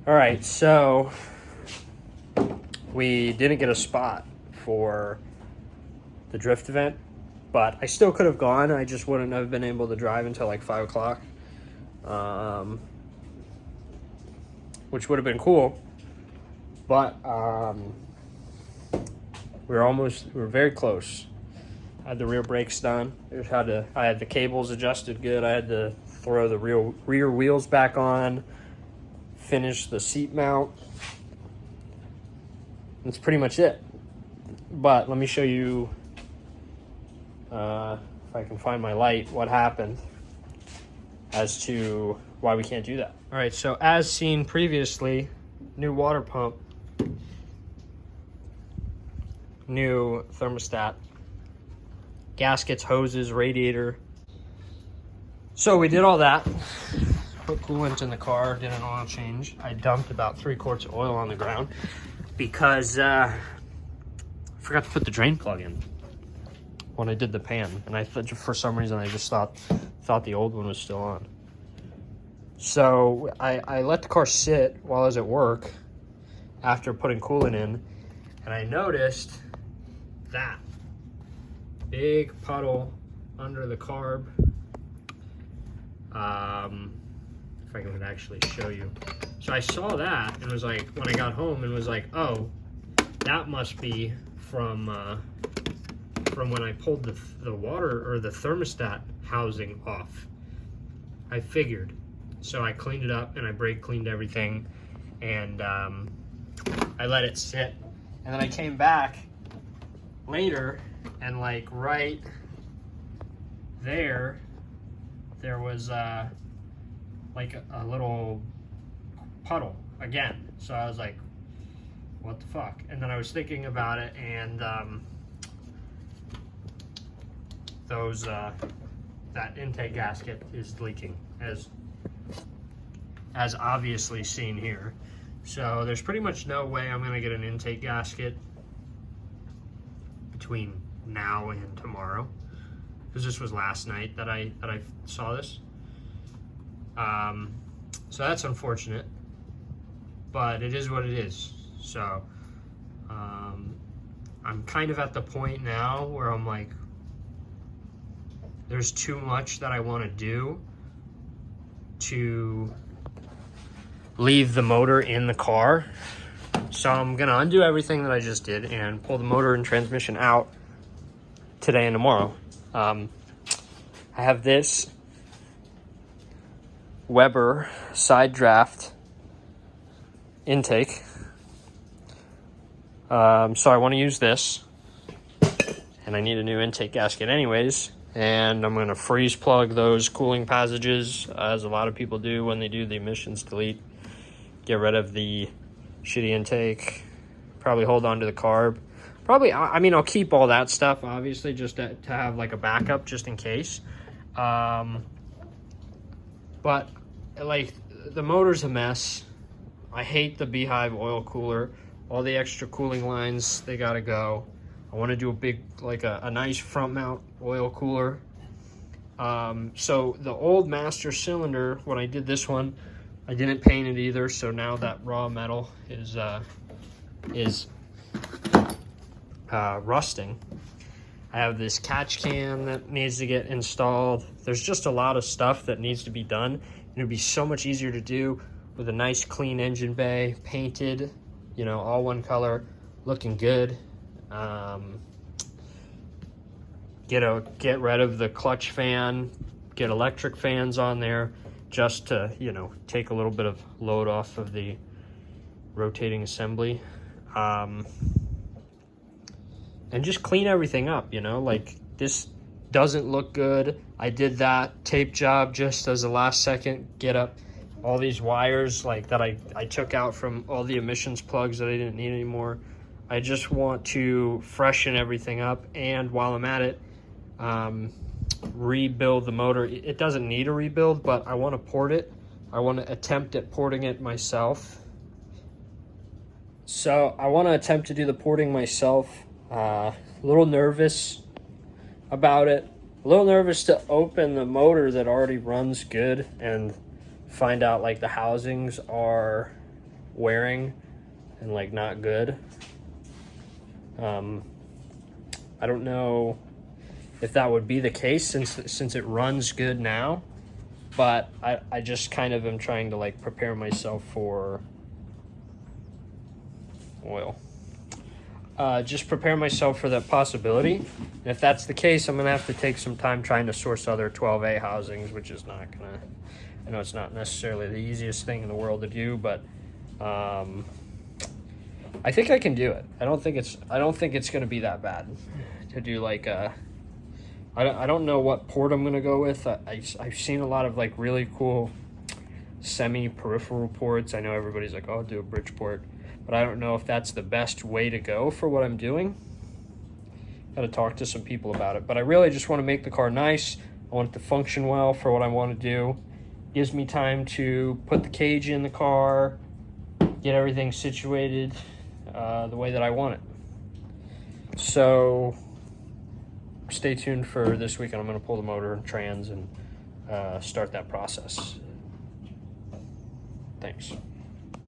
All right, so we didn't get a spot for the drift event, but I still could have gone. I just wouldn't have been able to drive until like 5 o'clock, which would have been cool. But we were very close. I had the rear brakes done. I had the cables adjusted good. I had to throw the rear wheels back on, finish the seat mount. That's pretty much it. But let me show you, if I can find my light, what happened as to why we can't do that. All right, so as seen previously, new water pump, new thermostat, gaskets, hoses, radiator. So we did all that, put coolant in the car, did an oil change. I dumped about 3 quarts of oil on the ground because I forgot to put the drain plug in when I did the pan. And I thought, for some reason, I just thought the old one was still on. So I let the car sit while I was at work after putting coolant in, and I noticed that big puddle under the carb. If I can actually show you. So I saw that and was like, when I got home, and was like, oh, that must be from when I pulled the water or the thermostat housing off. I figured. So I cleaned it up and I brake cleaned everything, and I let it sit. And then I came back later, and like right there was like a little puddle again. So I was like, what the fuck? And then I was thinking about it, and that intake gasket is leaking, as obviously seen here. So there's pretty much no way I'm gonna get an intake gasket between now and tomorrow, because this was last night that I saw this. So that's unfortunate, but it is what it is. So I'm kind of at the point now where I'm like, there's too much that I want to do to leave the motor in the car. So I'm gonna undo everything that I just did and pull the motor and transmission out today and tomorrow. I have this Weber side draft intake. So I want to use this, and I need a new intake gasket anyways. And I'm going to freeze plug those cooling passages, as a lot of people do when they do the emissions delete. Get rid of the shitty intake, probably hold on to the carb. Probably, I mean, I'll keep all that stuff, obviously, just to have like a backup just in case. But like, the motor's a mess. I hate the Beehive oil cooler. All the extra cooling lines, they gotta go. I want to do a big, like a nice front mount oil cooler. So the old master cylinder, when I did this one, I didn't paint it either. So now that raw metal is rusting. I have this catch can that needs to get installed. There's just a lot of stuff that needs to be done. It'd be so much easier to do with a nice clean engine bay, painted, you know, all one color, looking good. Get rid of the clutch fan, get electric fans on there, just to, you know, take a little bit of load off of the rotating assembly. And just clean everything up, you know, like this doesn't look good. I did that tape job just as a last second get up all these wires like that I took out from all the emissions plugs that I didn't need anymore. I just want to freshen everything up, and while I'm at it, rebuild the motor. It doesn't need a rebuild, but I want to port it. I want to attempt at porting it myself. So I want to attempt to do the porting myself. A little nervous about it. A little nervous to open the motor that already runs good and find out like the housings are wearing and like not good. I don't know if that would be the case since it runs good now, but I just kind of am trying to like prepare myself for oil. Just prepare myself for that possibility. And if that's the case, I'm gonna have to take some time trying to source other 12A housings, which is not gonna, I know it's not necessarily the easiest thing in the world to do, but I think I can do it. I don't think it's gonna be that bad to do like I don't know what port I'm gonna go with. I've seen a lot of like really cool semi-peripheral ports. I know everybody's like, oh, do a bridge port, but I don't know if that's the best way to go for what I'm doing. Gotta talk to some people about it, but I really just want to make the car nice. I want it to function well for what I want to do. Gives me time to put the cage in the car, get everything situated the way that I want it. So stay tuned for this weekend. I'm going to pull the motor and trans and start that process. Thanks.